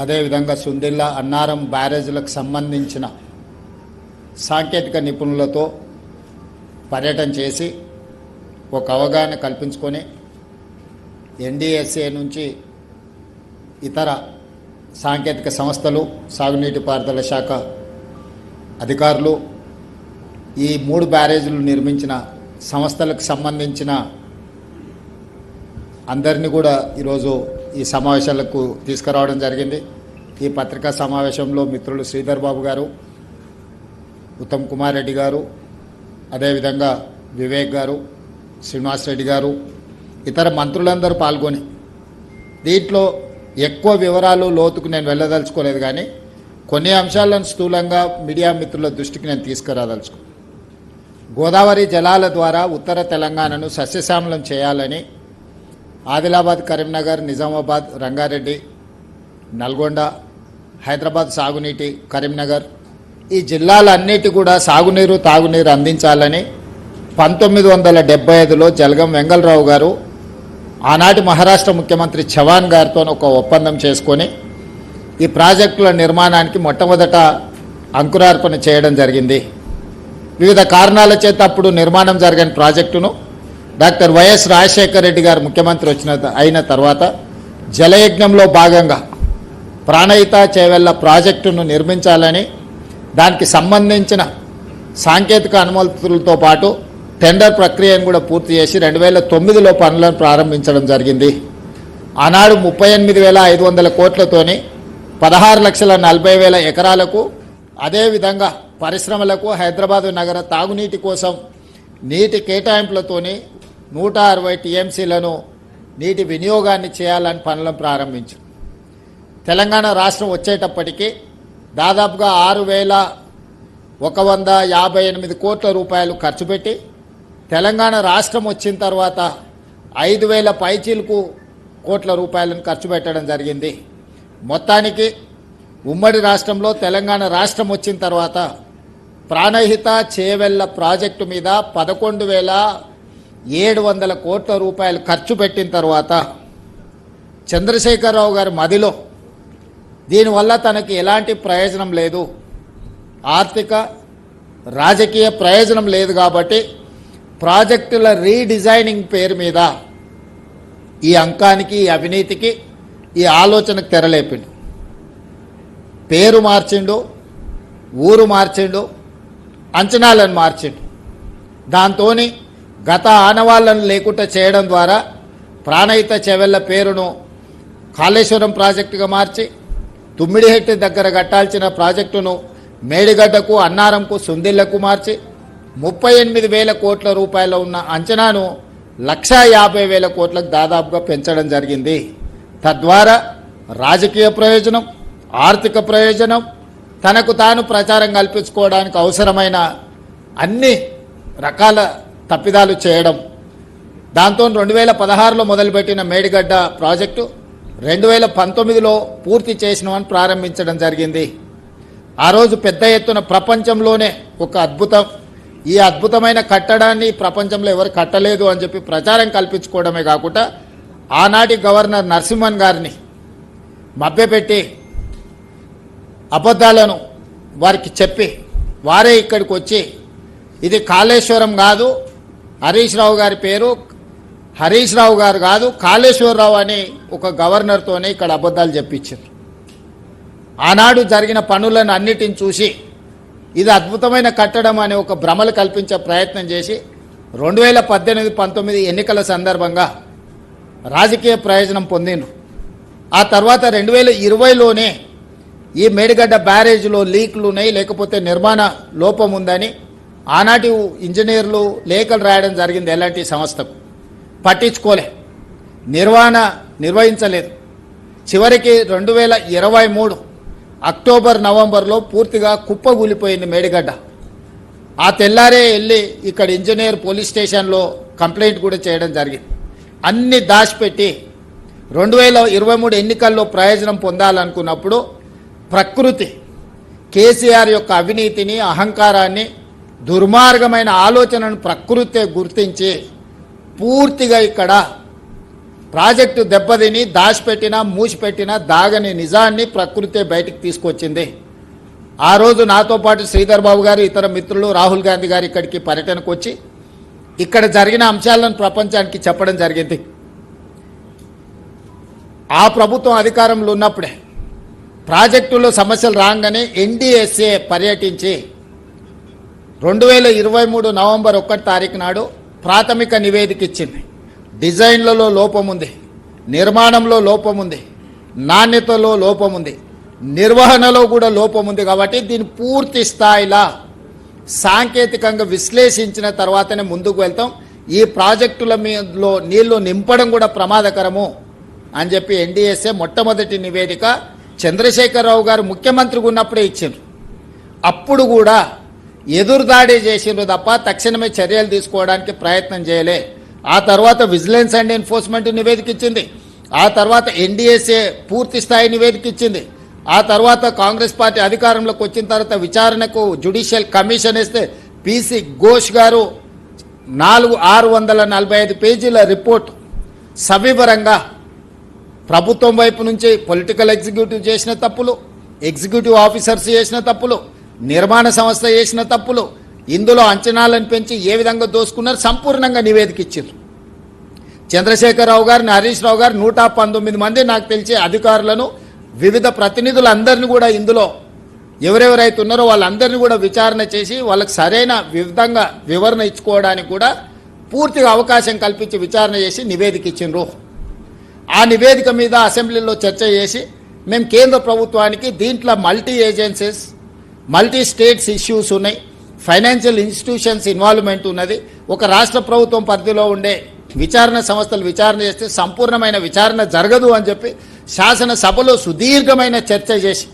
అదేవిధంగా సుందిల్ల అన్నారం బ్యారేజ్లకు సంబంధించిన సాంకేతిక నిపుణులతో పర్యటన చేసి ఒక అవగాహన కల్పించుకొని ఎన్డీఎస్ఏ నుంచి ఇతర సాంకేతిక సంస్థలు, సాగునీటి పారుదల శాఖ అధికారులు, ఈ 3 బ్యారేజీలు నిర్మించిన సంస్థలకు సంబంధించిన అందరినీ కూడా ఈరోజు ఈ సమావేశాలకు తీసుకురావడం జరిగింది. ఈ పత్రికా సమావేశంలో మిత్రులు శ్రీధర్ బాబు గారు, ఉత్తమ్ కుమార్ రెడ్డి గారు, అదేవిధంగా వివేక్ గారు, శ్రీనివాస్ రెడ్డి గారు, ఇతర మంత్రులందరూ పాల్గొని దీంట్లో ఎక్కువ వివరాలు లోతుకు నేను వెళ్ళదలుచుకోలేదు, కానీ కొన్ని అంశాలను స్థూలంగా మీడియా మిత్రుల దృష్టికి నేను తీసుకురాదలుచుకున్నాను. గోదావరి జలాల ద్వారా ఉత్తర తెలంగాణను సస్యశ్యామలం చేయాలని ఆదిలాబాద్, కరీంనగర్, నిజామాబాద్, రంగారెడ్డి, నల్గొండ, హైదరాబాద్ సాగునీటి, కరీంనగర్ ఈ జిల్లాలన్నిటి కూడా సాగునీరు, తాగునీరు అందించాలని 1975లో జలగం వెంగళరావు గారు ఆనాటి మహారాష్ట్ర ముఖ్యమంత్రి చవాన్ గారితో ఒక ఒప్పందం చేసుకొని ఈ ప్రాజెక్టుల నిర్మాణానికి మొట్టమొదట అంకురార్పణ చేయడం జరిగింది. వివిధ కారణాల చేత అప్పుడు నిర్మాణం జరగని ప్రాజెక్టును డాక్టర్ వైఎస్ రాజశేఖర రెడ్డి గారు ముఖ్యమంత్రి అయిన తర్వాత జలయజ్ఞంలో భాగంగా ప్రాణహిత చేవెళ్ల ప్రాజెక్టును నిర్మించాలని, దానికి సంబంధించిన సాంకేతిక అనుమతులతో పాటు టెండర్ ప్రక్రియను కూడా పూర్తి చేసి 2009లో పనులను ప్రారంభించడం జరిగింది. ఆనాడు 38,500 కోట్లతోని 16,40,000 ఎకరాలకు, అదేవిధంగా పరిశ్రమలకు, హైదరాబాదు నగర తాగునీటి కోసం నీటి కేటాయింపులతోని 160 టీఎంసీలను నీటి వినియోగాన్ని చేయాలని పనులను ప్రారంభించారు. తెలంగాణ రాష్ట్రం వచ్చేటప్పటికి దాదాపుగా 6,158 కోట్ల రూపాయలు ఖర్చు పెట్టి, తెలంగాణ రాష్ట్రం వచ్చిన తర్వాత 5,000 పైచీలకు కోట్ల రూపాయలను ఖర్చు పెట్టడం జరిగింది. మొత్తానికి ఉమ్మడి రాష్ట్రంలో తెలంగాణ రాష్ట్రం వచ్చిన తర్వాత ప్రాణహిత చేవెళ్ల ప్రాజెక్టు మీద 11,700 కోట్ల రూపాయలు ఖర్చు పెట్టిన తర్వాత చంద్రశేఖరరావు గారి మదిలో దీనివల్ల తనకి ఎలాంటి ప్రయోజనం లేదు, ఆర్థిక రాజకీయ ప్రయోజనం లేదు కాబట్టి ప్రాజెక్టుల రీడిజైనింగ్ పేరు మీద ఈ అంకానికి, ఈ అవినీతికి, ఈ ఆలోచనకు తెరలేపిండు. పేరు మార్చిండు, ఊరు మార్చిండు, అంచనాలను మార్చిండు. దాంతో గత ఆనవాళ్లను లేకుండా చేయడం ద్వారా ప్రాణహిత చేవెళ్ల పేరును కాళేశ్వరం ప్రాజెక్టుగా మార్చి, తుమ్మిడిహెట్టి దగ్గర కట్టాల్సిన ప్రాజెక్టును మేడిగడ్డకు, అన్నారంకు, సుందిళ్లకు మార్చి 38,000 కోట్ల రూపాయలు ఉన్న అంచనాను 1,50,000 కోట్లకు దాదాపుగా పెంచడం జరిగింది. తద్వారా రాజకీయ ప్రయోజనం, ఆర్థిక ప్రయోజనం, తనకు తాను ప్రచారం కల్పించుకోవడానికి అవసరమైన అన్ని రకాల తప్పిదాలు చేయడం. దాంతో 2016లో మొదలుపెట్టిన మేడిగడ్డ ప్రాజెక్టు 2019లో పూర్తి చేసినామని ప్రారంభించడం జరిగింది. ఆ రోజు పెద్ద ఎత్తున ప్రపంచంలోనే ఒక అద్భుతం, ఈ అద్భుతమైన కట్టడాన్ని ప్రపంచంలో ఎవరు కట్టలేదు అని చెప్పి ప్రచారం కల్పించుకోవడమే కాకుండా ఆనాటి గవర్నర్ నరసింహన్ గారిని మభ్యపెట్టి అబద్ధాలను వారికి చెప్పి వారే ఇక్కడికి వచ్చి ఇది కాళేశ్వరం కాదు, హరీష్ రావు గారి పేరు హరీష్ రావు గారు కాదు, కాళేశ్వరరావు అని ఒక గవర్నర్తోనే ఇక్కడ అబద్ధాలు చెప్పించారు. ఆనాడు జరిగిన పనులను అన్నిటిని చూసి ఇది అద్భుతమైన కట్టడం అనే ఒక భ్రమలు కల్పించే ప్రయత్నం చేసి 2018-19 ఎన్నికల సందర్భంగా రాజకీయ ప్రయోజనం పొందిండ్రు. ఆ తర్వాత 2020లోనే ఈ మేడిగడ్డ బ్యారేజ్లో లీక్లు ఉన్నాయి, లేకపోతే నిర్మాణ లోపం ఉందని ఆనాటి ఇంజనీర్లు లేఖలు రాయడం జరిగింది. ఎలాంటి సంస్థకు పట్టించుకోలే, నిర్వహించలేదు. చివరికి 2023 అక్టోబర్, నవంబర్లో పూర్తిగా కుప్పగూలిపోయింది మేడిగడ్డ. ఆ తెల్లారే వెళ్ళి ఇక్కడ ఇంజనీర్ పోలీస్ స్టేషన్లో కంప్లైంట్ కూడా చేయడం జరిగింది. అన్ని దాచిపెట్టి 2023 ఎన్నికల్లో ప్రయోజనం పొందాలనుకున్నప్పుడు ప్రకృతి కేసీఆర్ యొక్క అవినీతిని, అహంకారాన్ని, దుర్మార్గమైన ఆలోచనను ప్రకృతే గుర్తించి పూర్తిగా ఇక్కడ ప్రాజెక్టు దెబ్బతిని దాచిపెట్టినా మూసిపెట్టినా దాగని నిజాన్ని ప్రకృతే బయటికి తీసుకొచ్చింది. ఆ రోజు నాతో పాటు శ్రీధర్ బాబు గారు, ఇతర మిత్రులు, రాహుల్ గాంధీ గారు ఇక్కడికి పర్యటనకు వచ్చి ఇక్కడ జరిగిన అంశాలను ప్రపంచానికి చెప్పడం జరిగింది. ఆ ప్రభుత్వం అధికారంలో ఉన్నప్పుడే ప్రాజెక్టులో సమస్యలు రాగానే ఎన్డీఎస్ఏ పర్యటించి 2023 నవంబర్ 1 తారీఖు నాడు ప్రాథమిక నివేదిక ఇచ్చింది. డిజైన్లలో లోపం ఉంది, నిర్మాణంలో లోపం ఉంది, నాణ్యతలో లోపం ఉంది, నిర్వహణలో కూడా లోపం ఉంది. కాబట్టి దీన్ని పూర్తి స్థాయిలో సాంకేతికంగా విశ్లేషించిన తర్వాతనే ముందుకు వెళ్తాం. ఈ ప్రాజెక్టుల మీదలో నీళ్లు నింపడం కూడా ప్రమాదకరము అని చెప్పి ఎన్డీఎస్ఏ మొట్టమొదటి నివేదిక చంద్రశేఖరరావు గారు ముఖ్యమంత్రిగా ఉన్నప్పుడే ఇచ్చిండ్రు. అప్పుడు కూడా ఎదురుదాడి చేసిండ్రు తప్ప తక్షణమే చర్యలు తీసుకోవడానికి ప్రయత్నం చేయలే. ఆ తర్వాత విజిలెన్స్ అండ్ ఎన్ఫోర్స్మెంట్ నివేదిక ఇచ్చింది. ఆ తర్వాత ఎన్డీఎస్ఏ పూర్తి స్థాయి నివేదిక ఇచ్చింది. ఆ తర్వాత కాంగ్రెస్ పార్టీ అధికారంలోకి వచ్చిన తర్వాత విచారణకు జ్యుడిషియల్ కమిషన్ వేస్తే పీసీ ఘోష్ గారు 645 పేజీల రిపోర్ట్ సవివరంగా ప్రభుత్వం వైపు నుంచి పొలిటికల్ ఎగ్జిక్యూటివ్ చేసిన తప్పులు, ఎగ్జిక్యూటివ్ ఆఫీసర్స్ చేసిన తప్పులు, నిర్మాణ సంస్థ చేసిన తప్పులు, ఇందులో అంచనాలను పెంచి ఏ విధంగా దోసుకున్నారు సంపూర్ణంగా నివేదిక ఇచ్చారు. చంద్రశేఖరరావు గారిని, హరీష్ రావు గారు 119 మంది నాకు తెలిసి అధికారులను, వివిధ ప్రతినిధులందరినీ కూడా ఇందులో ఎవరెవరైతే ఉన్నారో వాళ్ళందరినీ కూడా విచారణ చేసి వాళ్ళకి సరైన విధంగా వివరణ ఇచ్చుకోవడానికి కూడా పూర్తిగా అవకాశం కల్పించి విచారణ చేసి నివేదిక ఇచ్చిండ్రు. ఆ నివేదిక మీద అసెంబ్లీలో చర్చ చేసి మేము కేంద్ర ప్రభుత్వానికి దీంట్లో multi agencies, multi states issues ఉన్నాయి, ఫైనాన్షియల్ ఇన్స్టిట్యూషన్స్ ఇన్వాల్వ్మెంట్ ఉన్నది, ఒక రాష్ట్ర ప్రభుత్వం పరిధిలో ఉండే విచారణ సంస్థలు విచారణ చేస్తే సంపూర్ణమైన విచారణ జరగదు అని చెప్పి శాసనసభలో సుదీర్ఘమైన చర్చ చేసి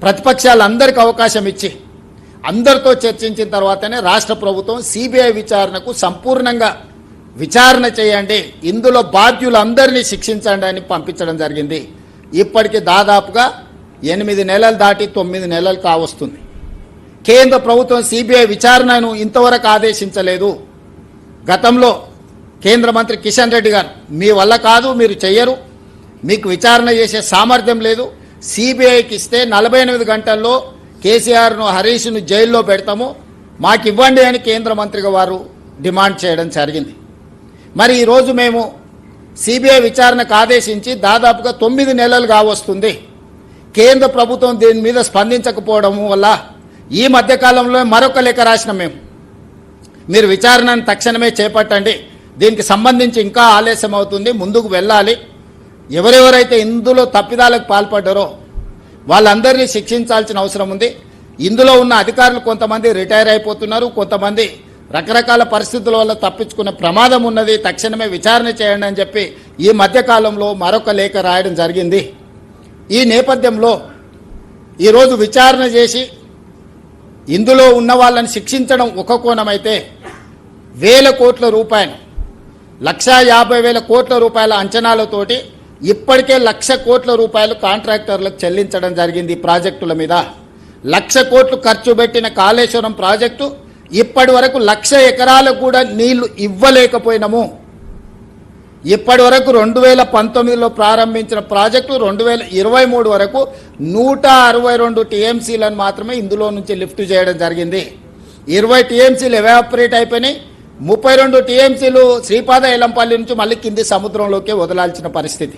ప్రతిపక్షాలందరికీ అవకాశం ఇచ్చి అందరితో చర్చించిన తర్వాతనే రాష్ట్ర ప్రభుత్వం సిబిఐ విచారణకు సంపూర్ణంగా విచారణ చేయండి, ఇందులో బాధ్యులందరినీ శిక్షించండి అని పంపించడం జరిగింది. ఇప్పటికి దాదాపుగా 8 నెలలు దాటి 9 నెలలు కావస్తుంది. కేంద్ర ప్రభుత్వం సిబిఐ విచారణను ఇంతవరకు ఆదేశించలేదు. గతంలో కేంద్ర మంత్రి కిషన్ రెడ్డి గారు మీ వల్ల కాదు, మీరు చెయ్యరు, మీకు విచారణ చేసే సామర్థ్యం లేదు, సిబిఐకి ఇస్తే 48 గంటల్లో కేసీఆర్ను, హరీష్ను జైల్లో పెడతాము, మాకు ఇవ్వండి అని కేంద్ర మంత్రిగా వారు డిమాండ్ చేయడం జరిగింది. మరి ఈరోజు మేము సిబిఐ విచారణకు ఆదేశించి దాదాపుగా 9 నెలలు కావస్తుంది. కేంద్ర ప్రభుత్వం దీని మీద స్పందించకపోవడం వల్ల ఈ మధ్యకాలంలో మరొక లేఖ రాసినాం మేము, మీరు విచారణను తక్షణమే చేపట్టండి, దీనికి సంబంధించి ఇంకా ఆలస్యం అవుతుంది, ముందుకు వెళ్ళాలి, ఎవరెవరైతే ఇందులో తప్పిదాలకు పాల్పడ్డారో వాళ్ళందరినీ శిక్షించాల్సిన అవసరం ఉంది. ఇందులో ఉన్న అధికారులు కొంతమంది రిటైర్ అయిపోతున్నారు, కొంతమంది రకరకాల పరిస్థితుల వల్ల తప్పించుకునే ప్రమాదం ఉన్నది, తక్షణమే విచారణ చేయండి అని చెప్పి ఈ మధ్యకాలంలో మరొక లేఖ రాయడం జరిగింది. ఈ నేపథ్యంలో ఈరోజు విచారణ చేసి ఇందులో ఉన్న వాళ్ళని శిక్షించడం ఒక కోణమైతే, 1,000 కోట్ల రూపాయలు, 1,50,000 కోట్ల రూపాయల అంచనాలతోటి ఇప్పటికే 1,00,000 కోట్ల రూపాయలు కాంట్రాక్టర్లకు చెల్లించడం జరిగింది. ఈ ప్రాజెక్టుల మీద 1,00,000 కోట్లు ఖర్చు పెట్టిన కాళేశ్వరం ప్రాజెక్టు ఇప్పటి వరకు 1,00,000 ఎకరాలకు కూడా నీళ్లు ఇవ్వలేకపోయినాము. ఇప్పటి వరకు 2019లో ప్రారంభించిన ప్రాజెక్టు 2023 వరకు 162 టీఎంసీలను మాత్రమే ఇందులో నుంచి లిఫ్ట్ చేయడం జరిగింది. 20 టీఎంసీలు ఎవాపరేట్ అయిపోయినాయి, 32 టీఎంసీలు శ్రీపాద ఎలంపల్లి నుంచి మళ్ళీ కింది సముద్రంలోకి వదలాల్సిన పరిస్థితి.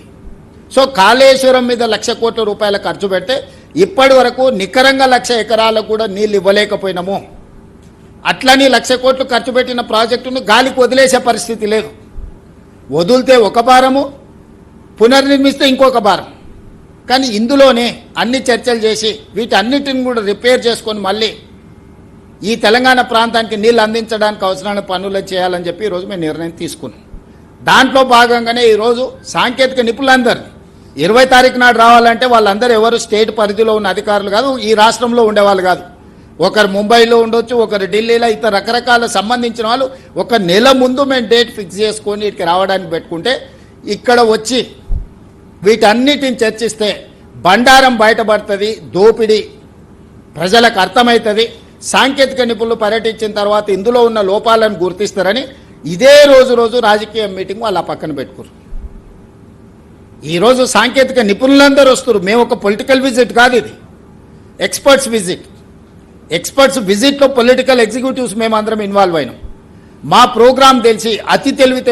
సో కాళేశ్వరం మీద 1,00,000 కోట్ల రూపాయల ఖర్చు పెడితే ఇప్పటి వరకు నికరంగా 1,00,000 ఎకరాలకు కూడా నీళ్ళు ఇవ్వలేకపోయినాము. అట్లని 1,00,000 కోట్లు ఖర్చు పెట్టిన ప్రాజెక్టును గాలికి వదిలేసే పరిస్థితి లేదు. వదిలితే ఒక భారము, పునర్నిర్మిస్తే ఇంకొక భారం. కానీ ఇందులోనే అన్ని చర్చలు చేసి వీటన్నిటిని కూడా రిపేర్ చేసుకొని మళ్ళీ ఈ తెలంగాణ ప్రాంతానికి నీళ్ళు అందించడానికి అవసరమైన పనులు చేయాలని చెప్పి ఈరోజు మేము నిర్ణయం తీసుకున్నాం. దాంట్లో భాగంగానే ఈరోజు సాంకేతిక నిపుణులందరూ 20 తారీఖు నాడు రావాలంటే వాళ్ళందరూ ఎవరు స్టేట్ పరిధిలో ఉన్న అధికారులు కాదు, ఈ రాష్ట్రంలో ఉండేవాళ్ళు కాదు. ఒకరు ముంబైలో ఉండొచ్చు, ఒకరు ఢిల్లీలో, ఇతర రకరకాల సంబంధించిన వాళ్ళు 1 నెల ముందు మేము డేట్ ఫిక్స్ చేసుకొని ఇక్కడికి రావడానికి పెట్టుకుంటే ఇక్కడ వచ్చి వీటన్నిటిని చర్చిస్తే బండారం బయటపడుతుంది, దోపిడీ ప్రజలకు అర్థమవుతుంది. సాంకేతిక నిపుణులు పర్యటించిన తర్వాత ఇందులో ఉన్న లోపాలను గుర్తిస్తారని ఇదే రోజు రాజకీయ మీటింగ్ వాళ్ళ పక్కన పెట్టుకున్నారు. ఈరోజు సాంకేతిక నిపుణులందరూ వస్తారు. మేము ఒక పొలిటికల్ విజిట్ కాదు, ఇది ఎక్స్పర్ట్స్ విజిట్. ఎక్స్పర్ట్స్ విజిట్లో పొలిటికల్ ఎగ్జిక్యూటివ్స్ మేము అందరం ఇన్వాల్వ్ అయినాం. మా ప్రోగ్రాం తెలిసి అతి తెలివితే